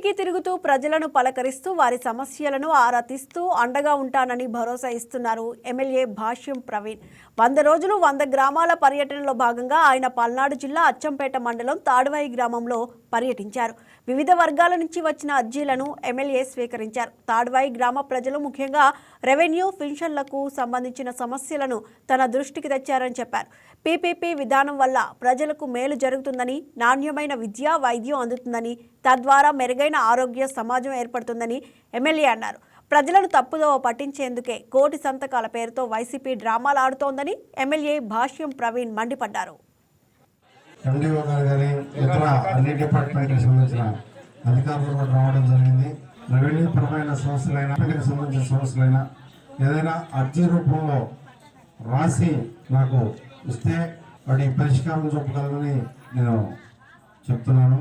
ఇంటింటికి తిరుగుతూ ప్రజలను పలకరిస్తూ వారి సమస్యలను ఆరా తీస్తూ అండగా ఉంటానని భరోసా ఇస్తున్నారు ఎమ్మెల్యే భాష్యం ప్రవీణ్. 100 రోజులు 100 గ్రామాల పర్యటనలో భాగంగా ఆయన పల్నాడు జిల్లా అచ్చంపేట మండలం తాడువాయి గ్రామంలో పర్యటించారు. వివిధ వర్గాల నుంచి వచ్చిన అర్జీలను ఎమ్మెల్యే స్వీకరించారు. తాడువాయి గ్రామ ప్రజలు ముఖ్యంగా రెవెన్యూ, పెన్షన్లకు సంబంధించిన సమస్యలను తన దృష్టికి తెచ్చారని చెప్పారు. పీపీపీ విధానం వల్ల ప్రజలకు మేలు జరుగుతుందని, నాణ్యమైన విద్య, వైద్యం అందుతుందని, తద్వారా మెరుగైన ఆరోగ్య సమాజం ఏర్పడుతుందని ఎమ్మెల్యే అన్నారు. ప్రజలను తప్పుదోవ పట్టించేందుకే కోటి సంతకాల పేరుతో వైసీపీ డ్రామాలు ఆడుతోందని ఎమ్మెల్యే భాష్యం ప్రవీణ్ మండిపడ్డారు. ఎండిఓ గారు కానీ ఇతర అన్ని డిపార్ట్మెంట్కి సంబంధించిన అధికారులు కూడా రావడం జరిగింది. రెవెన్యూ పరమైన సమస్యలైనా, సంబంధించిన సమస్యలైనా ఏదైనా అర్జీ రూపంలో రాసి నాకు ఇస్తే వాటి పరిష్కారం చూపగలమని నేను చెప్తున్నాను.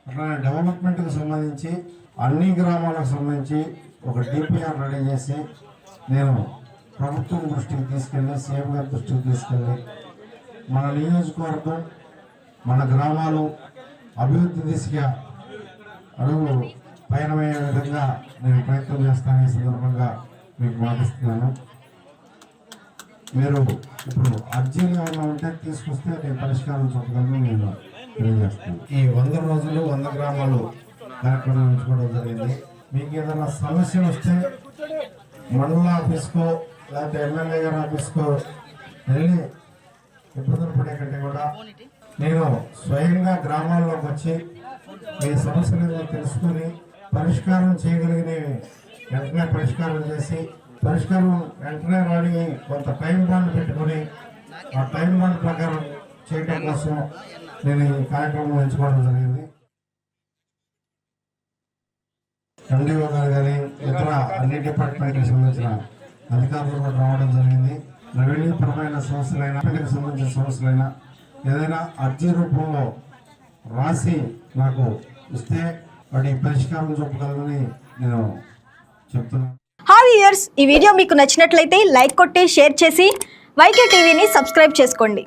అట్లానే డెవలప్మెంట్కి సంబంధించి అన్ని గ్రామాలకు సంబంధించి ఒక డిపిఆర్ రెడీ చేసి నేను ప్రభుత్వం దృష్టికి తీసుకెళ్ళి, సీఎం గారి దృష్టికి తీసుకెళ్ళి మన నియోజకవర్గం, మన గ్రామాలు అభివృద్ధి దిశగా అడుగు పయనమయ్యే విధంగా నేను ప్రయత్నం చేస్తాను. ఈ సందర్భంగా మీకు మాటిస్తున్నాను. మీరు ఇప్పుడు అర్జీలు ఏమైనా ఉంటే తీసుకొస్తే నేను పరిష్కారం చూపగలను నేను తెలియజేస్తాను. ఈ 100 రోజులు 100 గ్రామాలు కార్యక్రమం ఉంచుకోవడం జరిగింది. మీకు ఏదైనా సమస్యలు వస్తే మండల ఆఫీస్కో లేకపోతే ఎమ్మెల్యే గారి ఆఫీస్కో వెళ్ళి ఇబ్బందులు పడే కంటే కూడా నేను స్వయంగా గ్రామాల్లోకి వచ్చి మీ సమస్యలను తెలుసుకుని పరిష్కారం చేయగలిగినవి వెంటనే పరిష్కారం చేసి, పరిష్కారం వెంటనే రాని కొంత టైం బాండ్ పెట్టుకుని ఆ టైం బాండ్ ప్రకారం చేయడం కోసం నేను ఈ కార్యక్రమం ఎంచుకోవడం జరిగింది. ఎండిఓ గారు కానీ ఇతర అన్ని డిపార్ట్మెంట్కి సంబంధించిన అధికారులు కూడా రావడం జరిగింది. రెవెన్యూ పరమైన సమస్యలైనా, సంబంధించిన సమస్యలైనా ఏదైనా అర్జీ రూపంలో రాసి నాకు ఇస్తే వాటి పరిష్కారం చూపగలమని నేను చెప్తున్నాను. హాయ్ వ్యూయర్స్, ఈ వీడియో మీకు నచ్చినట్లయితే లైక్ కొట్టి షేర్ చేసి వైకే టీవీని సబ్స్క్రైబ్ చేసుకోండి.